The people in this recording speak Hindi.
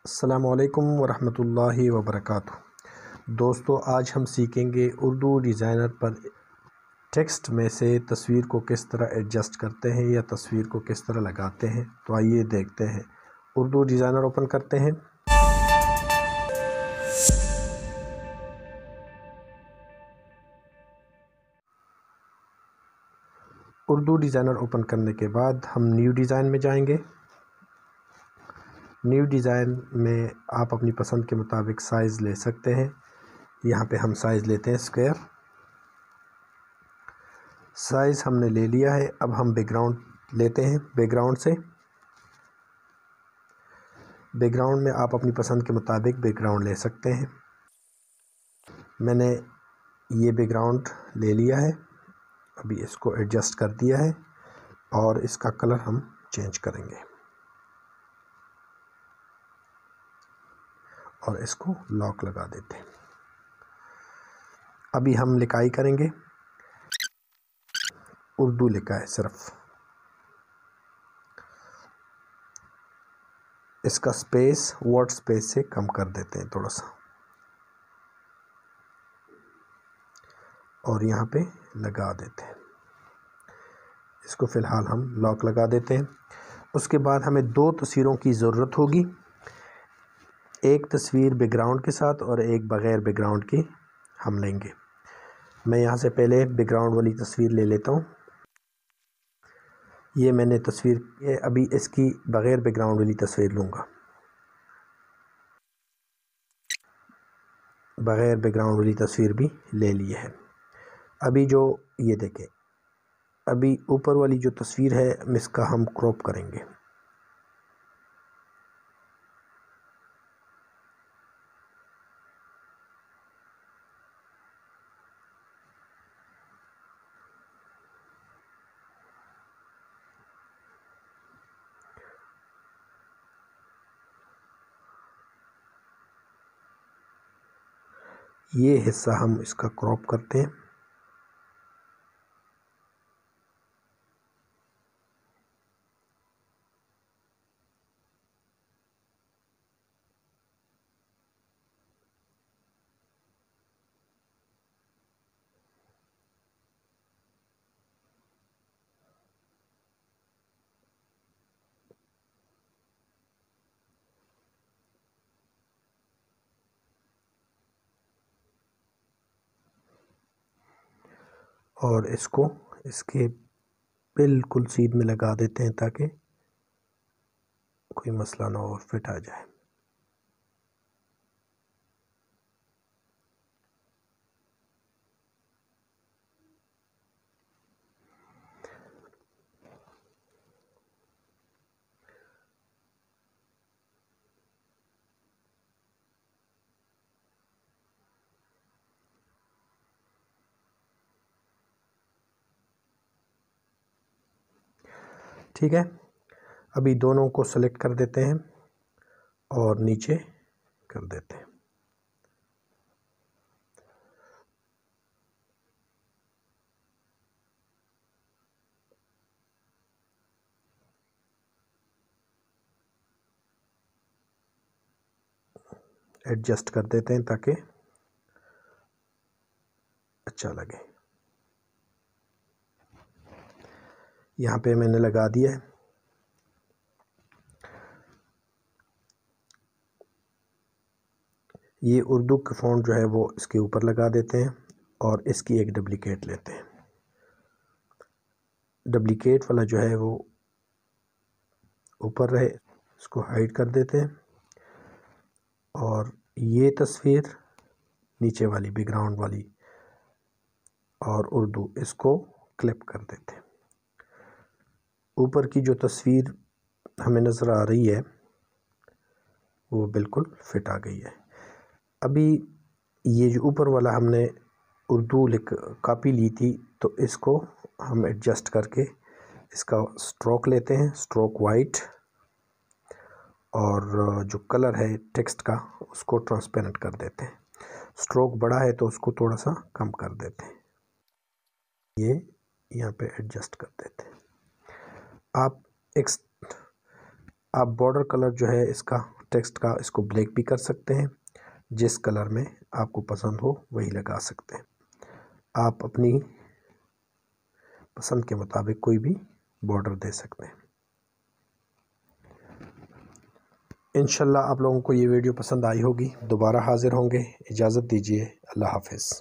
अस्सलामुअलैकुम वरहमतुल्लाहि वबरकातुहू। दोस्तों, आज हम सीखेंगे उर्दू डिज़ाइनर पर टेक्स्ट में से तस्वीर को किस तरह एडजस्ट करते हैं या तस्वीर को किस तरह लगाते हैं। तो आइए देखते हैं। उर्दू डिज़ाइनर ओपन करते हैं। उर्दू डिज़ाइनर ओपन करने के बाद हम न्यू डिज़ाइन में जाएंगे। न्यू डिज़ाइन में आप अपनी पसंद के मुताबिक साइज़ ले सकते हैं। यहाँ पे हम साइज़ लेते हैं स्क्वायर। साइज़ हमने ले लिया है। अब हम बैकग्राउंड लेते हैं। बैकग्राउंड में आप अपनी पसंद के मुताबिक बैकग्राउंड ले सकते हैं। मैंने ये बैकग्राउंड ले लिया है। अभी इसको एडजस्ट कर दिया है और इसका कलर हम चेंज करेंगे और इसको लॉक लगा देते हैं। अभी हम लिखाई करेंगे। उर्दू लिखा है सिर्फ। इसका स्पेस वर्ड स्पेस से कम कर देते हैं थोड़ा सा और यहाँ पे लगा देते हैं। इसको फ़िलहाल हम लॉक लगा देते हैं। उसके बाद हमें दो तस्वीरों की ज़रूरत होगी। एक तस्वीर बैकग्राउंड के साथ और एक बग़ैर बैकग्राउंड की हम लेंगे। मैं यहाँ से पहले बैकग्राउंड वाली तस्वीर ले लेता हूँ। ये मैंने तस्वीर अभी इसकी बग़ैर बैकग्राउंड वाली तस्वीर लूँगा। बग़ैर बैकग्राउंड वाली तस्वीर भी ले ली है। अभी जो ये देखें, अभी ऊपर वाली जो तस्वीर है इसका हम क्रॉप करेंगे। ये हिस्सा हम इसका क्रॉप करते हैं। और इसको इसके बिल्कुल सीध में लगा देते हैं ताकि कोई मसला ना हो और फिट आ जाए। ठीक है। अभी दोनों को सेलेक्ट कर देते हैं और नीचे कर देते हैं। एडजस्ट कर देते हैं ताकि अच्छा लगे। यहाँ पे मैंने लगा दिया है। ये उर्दू का फ़ॉन्ट जो है वो इसके ऊपर लगा देते हैं और इसकी एक डुप्लिकेट लेते हैं। डुप्लिकेट वाला जो है वो ऊपर रहे, इसको हाइड कर देते हैं और ये तस्वीर नीचे वाली बैकग्राउंड वाली और उर्दू इसको क्लिप कर देते हैं। ऊपर की जो तस्वीर हमें नज़र आ रही है वो बिल्कुल फिट आ गई है। अभी ये जो ऊपर वाला हमने उर्दू कॉपी ली थी तो इसको हम एडजस्ट करके इसका स्ट्रोक लेते हैं, स्ट्रोक वाइट, और जो कलर है टेक्स्ट का उसको ट्रांसपेरेंट कर देते हैं। स्ट्रोक बड़ा है तो उसको थोड़ा सा कम कर देते हैं। ये यहाँ पे एडजस्ट कर देते हैं। आप बॉर्डर कलर जो है इसका टेक्स्ट का इसको ब्लैक भी कर सकते हैं, जिस कलर में आपको पसंद हो वही लगा सकते हैं। आप अपनी पसंद के मुताबिक कोई भी बॉर्डर दे सकते हैं। इंशाल्लाह आप लोगों को ये वीडियो पसंद आई होगी। दोबारा हाज़िर होंगे। इजाज़त दीजिए। अल्लाह हाफ़िज़।